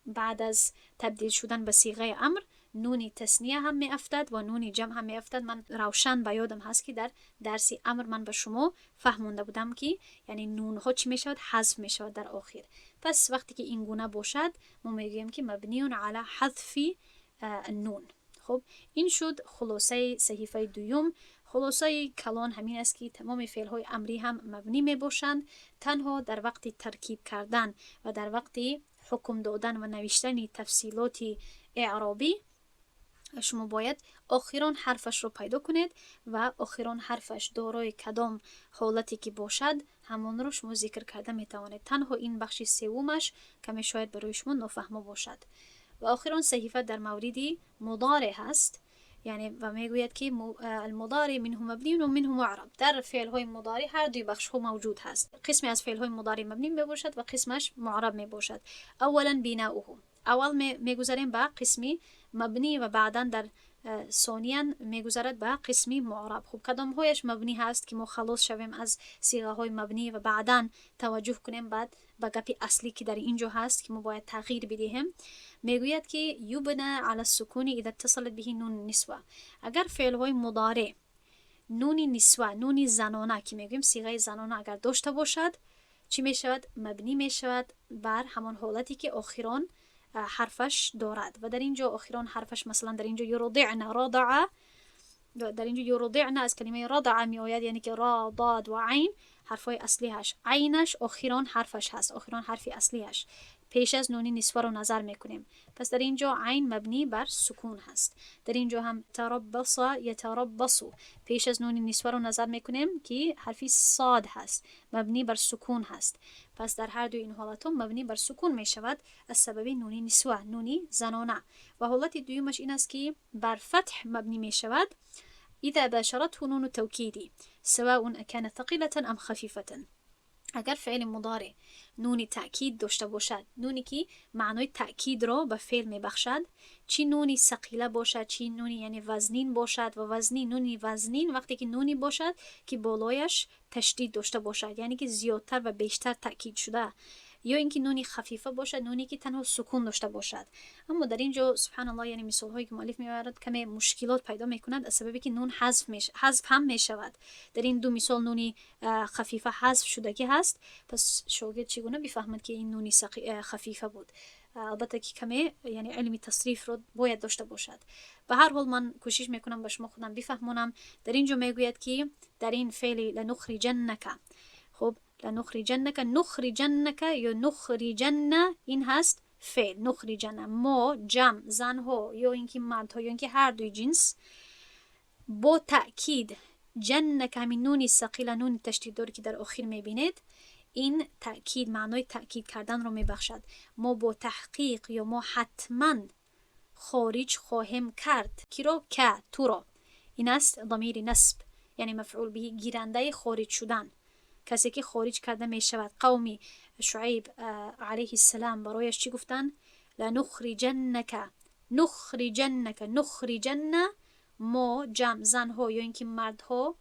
بعد از تبدیل شدن به صیغه امر نونی تثنیه هم می افتد و نونی جمع هم می افتد. من روشن به یادم هست که در درس امر من به شما فهمونده بودم که یعنی نون ها چی می شود؟ حذف می شود در آخر. پس وقتی که این گونه باشد ما میگیم که مبنی علی حذف النون. خب این شد خلاصه صحیفه دوم، خلاصه کلان همین است که تمام فعل های امری هم مبنی می باشند، تنها در وقت ترکیب کردن و در وقت حکم دادن و نوشتن تفصیلات اعرابی شما باید آخران حرفش رو پیدا کنید و آخران حرفش دارای کدام حالتی که باشد همون رو شما ذکر کرده می توانید. تنها این بخش سومش که شاید برای شما نافهمه باشد. و آخران صحیفه در مورد مضارع هست، یعنی و میگوید که المضارع منه مبنی و منه معرب. در فعل های مضارع هر دوی بخش ها موجود هست. قسمی از فعل های مضارع مبنی می باشد و قسمش معرب می باشد. اولا بناؤه، اول میگذاریم به قسمی مبنی و بعدا در ثانیاً میگذرد به قسمی معرب. خب کدام هایش مبنی هست که ما خلاص شویم از صیغه های مبنی و بعدا توجه کنیم بعد به گپ اصلی که در اینجا هست که ما باید تغییر بدهیم. میگوید که یبنى علی السکون اذا اتصلت به نون نسوه. اگر فعل های مضارع نون نسوه، نون زنانه که میگویم صیغه زنانه اگر داشته باشد چی میشود؟ مبنی میشود بر همان حالتی که آخران حرفش دارد. و در اینجا آخران حرفش مثلا در اینجا یرضعن، رضع، در اینجا یرضعن از کلمه رضع می آید، یعنی که را، ضاد و عین حرفای اصلیش، عینش آخران حرفش هست، آخران حرف اصلیش پیش از نون نسوه رو نظر میکنیم. پس در اینجا عین مبنی بر سکون هست. در اینجا هم تربص یتربص پیش از نون نسوه رو نظر میکنیم که حرفی صاد هست، مبنی بر سکون هست. پس در هر دو این حالت هم مبنی بر سکون می شود از سبب نون نسوه، نونی زنانه. و حالت دویمش این است که بر فتح مبنی می شود اذا باشرته نون توکیدی سواء كانت ثقيلة ام خفیفة. اگر فعل مضارع نونی تأکید داشته باشد، نونی که معنای تأکید را به فعل می بخشد، چی نونی ثقیله باشد چی نونی یعنی وزنین باشد، و وزنین نونی وزنین وقتی که نونی باشد که بالایش تشدید داشته باشد، یعنی که زیادتر و بیشتر تأکید شده، یا اینکه نونی خفیفه باشد، نونی که تنها سکون داشته باشد. اما در اینجا سبحان الله یعنی مثال هایی که مؤلف میبرد کمی مشکلات پیدا میکند از سببی که نون حذف هم میشود. در این دو مثال نونی خفیفه حذف شدگی هست، پس شاگرد چگونه بفهمد که این نونی خفیفه بود؟ البته که کمی یعنی علمی تصریف رو باید داشته باشد. به هر حال من کوشش میکنم به شما خودم بفهمونم. در اینجا میگوید که در این فعل لنخرجنک، خب لنخرجنک، نخرجنک یا نخرجن این هست فعل نخرجن، ما جمع زنها یا اینکه مردها یا اینکه هر دوی جنس با تأکید جنک همین نونی ثقیل نونی تشدید داری که در آخر میبینید این تأکید معنای تأکید کردن رو میبخشد. ما با تحقیق یا ما حتما خارج خواهیم کرد کی رو؟ که تو رو. این است ضمیر نسب یعنی مفعول به گیرنده خارج شدن، کسی که خارج کرده می شود. قومی شعیب علیه السلام برایش چی گفتن؟ لنخرجنک، نخرجنک، نخرجن ما جمع زنها یا اینکه مردها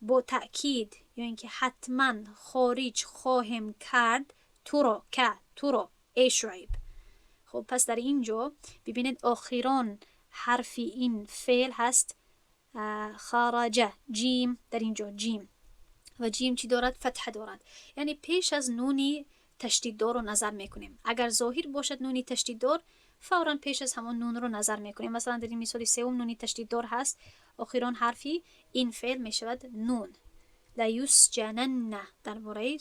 با تأکید یا اینکه حتما خارج خواهیم کرد تو را، که تو را ای شعیب. خب پس در اینجا ببینید آخران حرف این فعل هست خارجه، جیم. در اینجا جیم و جیم چی دارد؟ فتح دارد، یعنی پیش از نونی تشدیددار رو نظر میکنیم. اگر ظاهر باشد نونی تشدیددار فوراً پیش از همون نون رو نظر میکنیم. مثلا در این مثال سوم نونی تشدیددار هست، آخران حرفی این فعل میشود نون. لا یسجنن درباره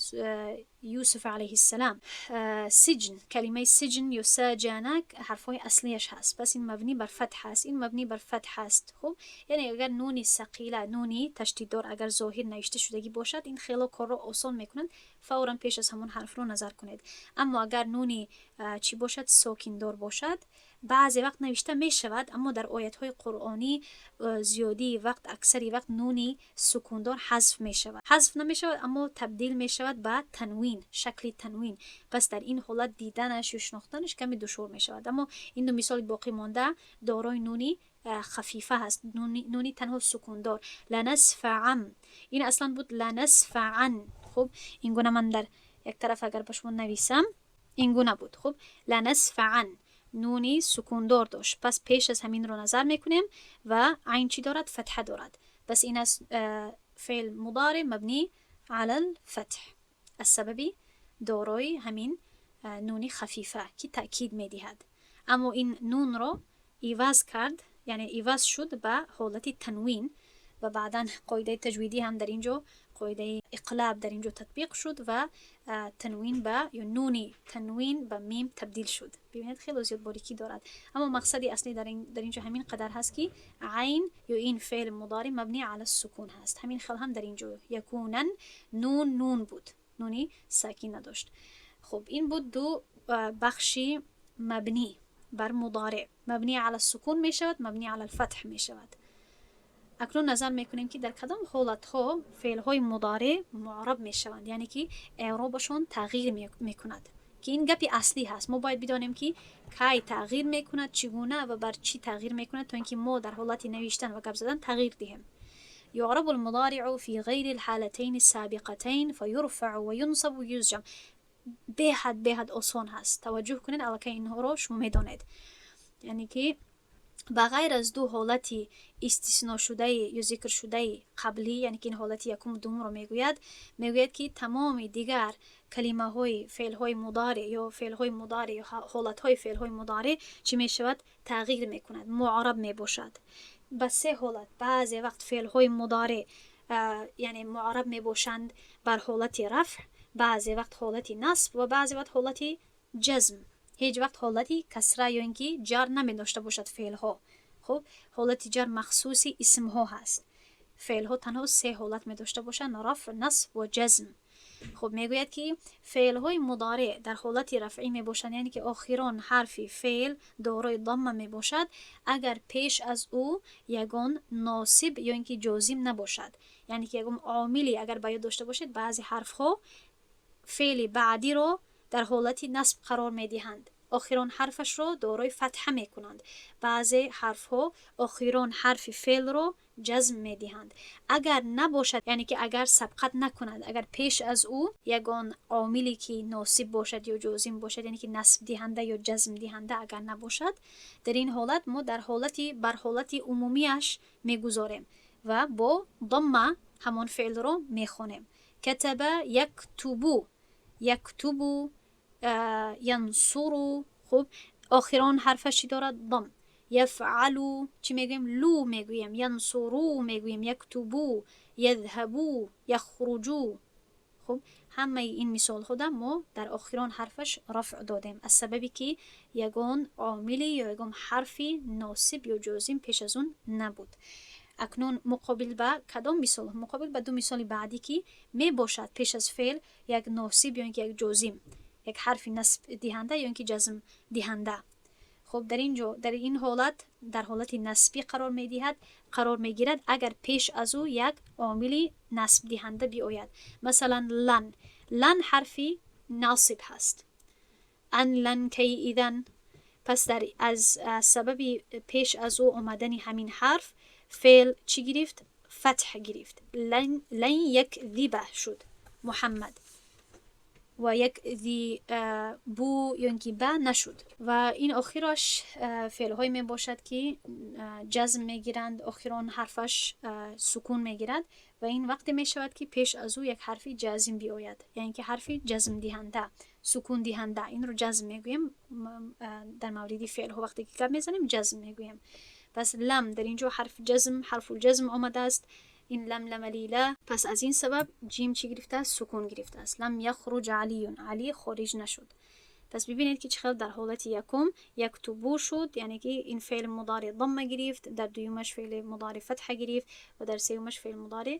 یوسف علیه السلام. سجن، کلمه سجن یا سجنک حرفای اصلیش هست، پس این مبنی بر فتح هست، این مبنی بر فتح هست. خب یعنی اگر نونی ثقیله نونی تشدیددار اگر ظاهر نوشته شدگی باشد این خیلی کار رو آسان میکنند، فوراً پیش از همون حرف رو نظر کنید. اما اگر نونی چی باشد؟ ساکن دار باشد بعضی وقت نوشته می شود، اما در آیات های قرآنی زیادی وقت اکثری وقت نونی سکوندار حذف می شود. حذف نمی شود اما تبدیل می شود به تنوین، شکلی تنوین. پس در این حالت دیدنش و شناختنش کمی دشوار می شود. اما این دو مثال باقی مانده دارای نونی خفیفه هست، نونی تنها سکوندار. لنسفعن این اصلا بود لنسفعن. خب این گونه من در یک طرف اگر باشم نویسم این گونه بود. خب لنسفعن نونی سکوندار داشت، پس پیش از همین رو نظر میکنیم و عین چی دارد؟ فتحه دارد. پس این از فعل مضارع مبنی علی الفتح از سببی دارای همین نونی خفیفه که تأکید میدهد. اما این نون رو ایواز کرد، یعنی ایواز شد به حالت تنوین و بعدا قاعده تجویدی هم در اینجا، قاعده اقلاب در اینجا تطبیق شد و تنوین به یا نونی تنوین به میم تبدیل شد. ببینید خیلی زیاد باریکی دارد، اما مقصد اصلی در اینجا همین قدر هست که عین یا این فعل مضارع مبنی علی السکون هست. همین خیلی هم در اینجا یکونن نون بود، نونی ساکن نداشت. خب این بود دو بخشی مبنی بر مضارع، مبنی علی السکون می شود، مبنی علی الفتح می شود. اکنون نظر میکنیم که در کدام حالت ها فعل های مضارع معرب می شوند، یعنی که اعرابشون تغییر میکند، که این گپی اصلی هست. ما باید بدانیم که کی تغییر میکند، چگونه و بر چی تغییر میکند، تا اینکه ما در حالت نوشتن و گپ زدن تغییر دهیم. يعرب المضارع في غير الحالتين السابقتين فيرفع وينصب ويزجم. بهد آسان هست، توجه کنید الکی اینها رو شما میدانید. یعنی که بغیر از دو حالتی استثناء شده یا ذکر شده قبلی، یعنی که این حالت یکم و دوم رو میگوید که تمام دیگر کلمه های فعل های مضارع یا فعل های مضارع یا حالت های فعل های مضارع چی می شود؟ تغییر می کند، معرب می باشد. به سه حالت. بعضی وقت فعل های مضارع یعنی معرب می باشند بر حالت رفع، بعضی وقت حالت نصب و بعضی وقت حالت جزم. هیچ وقت حالتی کسره یا اینکه جر نمی داشته باشد فعل ها. خب حالت جر مخصوصی اسم ها هست. فعل ها تنها سه حالت می داشته باشند، رفع، نصب و جزم. خب میگوید که فعل های مضارع در حالت رفعی می باشند، یعنی که آخران حرف فعل دارای ضمه می باشد اگر پیش از او یگان ناصب یا اینکه جازم نباشد. یعنی که یگان عاملی اگر باید داشته باشد، بعضی حرف ها فعل بعدی رو در حالت نصب قرار می دهند، آخران حرفش رو دارای فتحه می کنند. بعضی حرف ها آخران حرف فعل رو جزم می دهند. اگر نباشد، یعنی که اگر سبقت نکند، اگر پیش از او یگان عاملی که ناصب باشد یا جازم باشد، یعنی که نصب دهنده یا جزم دهنده اگر نباشد، در این حالت ما در بر حالت عمومیش می گذاریم و با ضمه همان فعل رو می خوانیم. کتب یکتبو ینصرو. خب آخران حرفش چی دارد؟ ضم. یفعلو چی میگویم؟ لو میگویم. ینصرو میگویم. یکتبو، یذهبو، یخرجو. خب همه این مثال خودم ما در آخران حرفش رفع دادیم، از سببی که یگان عاملی یا یگان حرفی ناصب یا جازم پیش از اون نبود. اکنون مقابل به کدام مثال؟ مقابل به دو مثال بعدی که می باشد پیش از فعل یک ناصب یا یک جازم، یک حرف نصب دهنده یا اینکه جزم دهنده. خب در این حالت در حالت نصبی قرار می گیرد اگر پیش از او یک عاملی نصب دهنده بیاید. مثلا لن حرفی ناصب هست، ان لن کی اذن. پس از سبب پیش از او آمدن همین حرف فعل چی گرفت؟ فتح گرفت. لن یک ذیبه شد محمد و یک ذی بو یا اینکه با نشد. و این آخرش فعل های می باشد که جزم می گیرند، آخران حرفش سکون می گیرد و این وقت می شود که پیش از او یک حرفی جزم بیاید، یعنی که حرفی جزم دهنده، سکون دهنده. این رو جزم می گویم در مورد فعل ها. وقتی که کم می زنیم جزم می گویم. پس لم در اینجا حرف الجزم آمده است، این لم لیله. پس از این سبب جیم چی گرفته است؟ سکون گرفته است. لم یخرج علی خارج نشد. پس ببینید که چقدر در حالت یکم یکتبو شد، یعنی که این فعل مضارع ضمه گرفت، در دومش فعل مضارع فتحه گرفت و در سومش فعل مضارع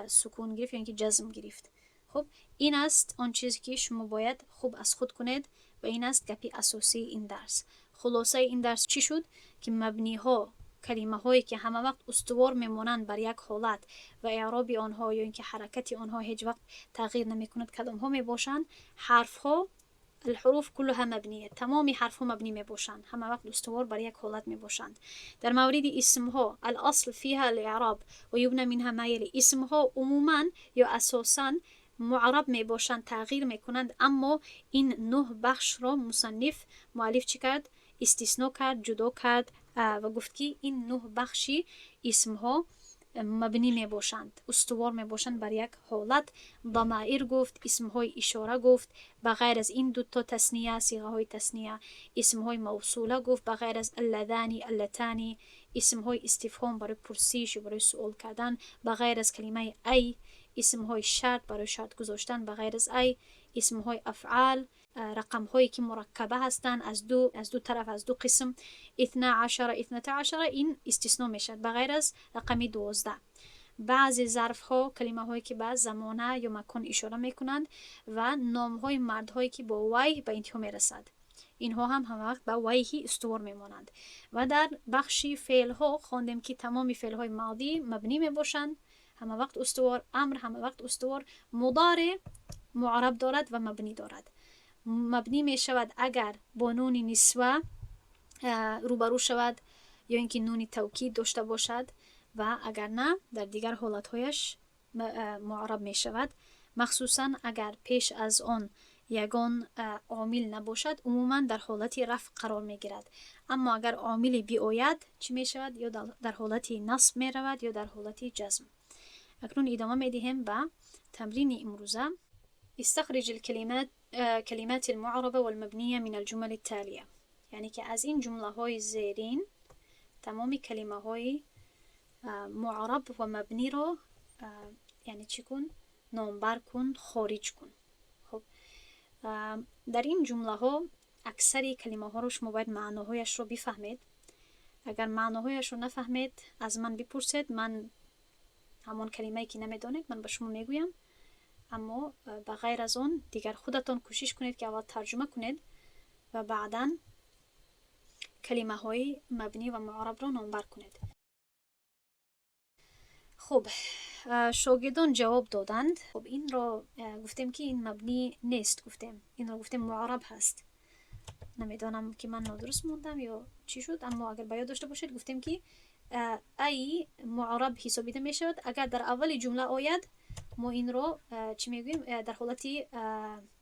سکون گرفت، یعنی که جزم گرفت. خب این است آن چیزی که شما باید خوب از خود کنید و این است گپی اساسی این درس. خلاصه این درس چی شد؟ که مبنی ها، کلمه هایی که همه وقت استوار میمونند بر یک حالت و اعراب آنها یا اینکه حرکت آنها هیچ وقت تغییر نمیکند، کدام ها می باشند؟ حرف ها، الحروف كلها مبنیه، تمامی حرف ها مبنی می باشند، همه وقت استوار بر یک حالت می باشند. در مورد اسم ها الاصل فيها الاعراب و یبنى منها ما یلی. اسم ها عموما یا اساسا معرب می باشند، تغییر می کنند، اما این 9 بخش را مصنف مؤلف چی کرد؟ استثناء کرد، جدا کرد و گفت که این 9 بخشی اسم ها مبنی می باشند، استوار می باشند بر یک حالت. ضمائر گفت، اسم های اشاره گفت، بغیر از این دوتا تثنیه، صیغه های تثنیه. اسم های موصوله گفت بغیر از اللذانی، اللتانی. اسم های استفهام برای پرسیش و برای سوال کردن بغیر از کلمه ای. اسم های شرط برای شرط گذاشتن بغیر از ای. اسم های افعال، رقم هایی که مرکبه هستند از دو طرف، از دو قسم. 12 این استثناء میشد بغیر از رقم 12. بعضی ظرف ها کلمه هایی که به زمانه یا مکان اشاره میکنند و نام های مرد هایی که با وی به انتها میرسد، اینها هم وقت به وی استوار میمانند. و در بخشی فعل ها خواندیم که تمام فعل های ماضی مبنی میباشند، همه وقت استوار. امر همه وقت استوار. مضارع معرب دارد و مبنی دارد. مبنی می شود اگر با نون نسوه روبرو شود یا اینکه نون توکید داشته باشد، و اگر نه در دیگر حالتهایش معرب می شود، مخصوصا اگر پیش از آن یگان عامل نباشد عموما در حالت رفع قرار می گیرد. اما اگر عاملی بیاید چی می شود؟ یا در حالت نصب می رود یا در حالت جزم. اکنون ادامه می دهیم به تمرین امروزه. استخرج كلمات المعربة والمبنية من الجمل التالية. یعنی که از این جمله های زیرین تمام کلمه های معرب و مبنی رو یعنی چی کن؟ نامبر کن، خارج کن. خب در این جمله ها اکثری کلمه ها رو شما باید معناهایش رو بفهمید. اگر معناهایش رو نفهمید از من بپرسید، من همون کلمه‌ای که نمیدونید من به شما میگویم. اما به غیر از اون دیگر خودتان کوشش کنید که اول ترجمه کنید و بعدا کلمه های مبنی و معرب رو نامبر کنید. خب شاگردان جواب دادند. خب این رو گفتیم که این مبنی نیست، گفتیم این رو گفتیم معرب هست. نمیدونم که من نادرست موندم یا چی شد، اما اگر بیاد داشته باشید گفتیم که ای معرب حسابیده می شود اگر در اول جمله آید. ما این رو چی میگویم؟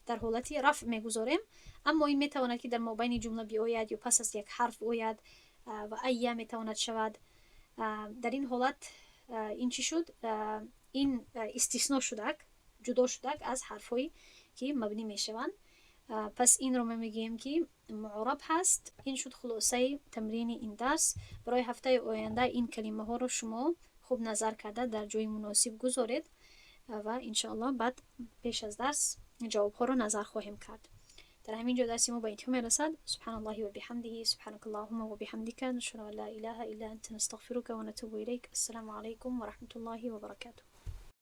در حالتی رفع میگذاریم. اما این میتواند که در مابین جمله بیاید یا پس از یک حرف آید و ایه میتواند شود. در این حالت این چی شد؟ این استثناء شده، جدا شده از حرفایی که مبنی میشوند. پس این رو میگیم که معرب هست. این شد خلاصه تمرین این درس. برای هفته آینده این کلمه ها رو شما خوب نظر کرده در جای مناسب گذارید و انشاءالله بعد پیش از درس جواب ها رو نظر خواهیم کرد. در همین جا درسی ما به انتها میرسد. سبحان الله و بحمده، سبحانك اللهم و بحمدك، نشهد ان لا اله الا انت، نستغفرك و نتوب الیک. السلام علیکم و رحمت الله و برکاته.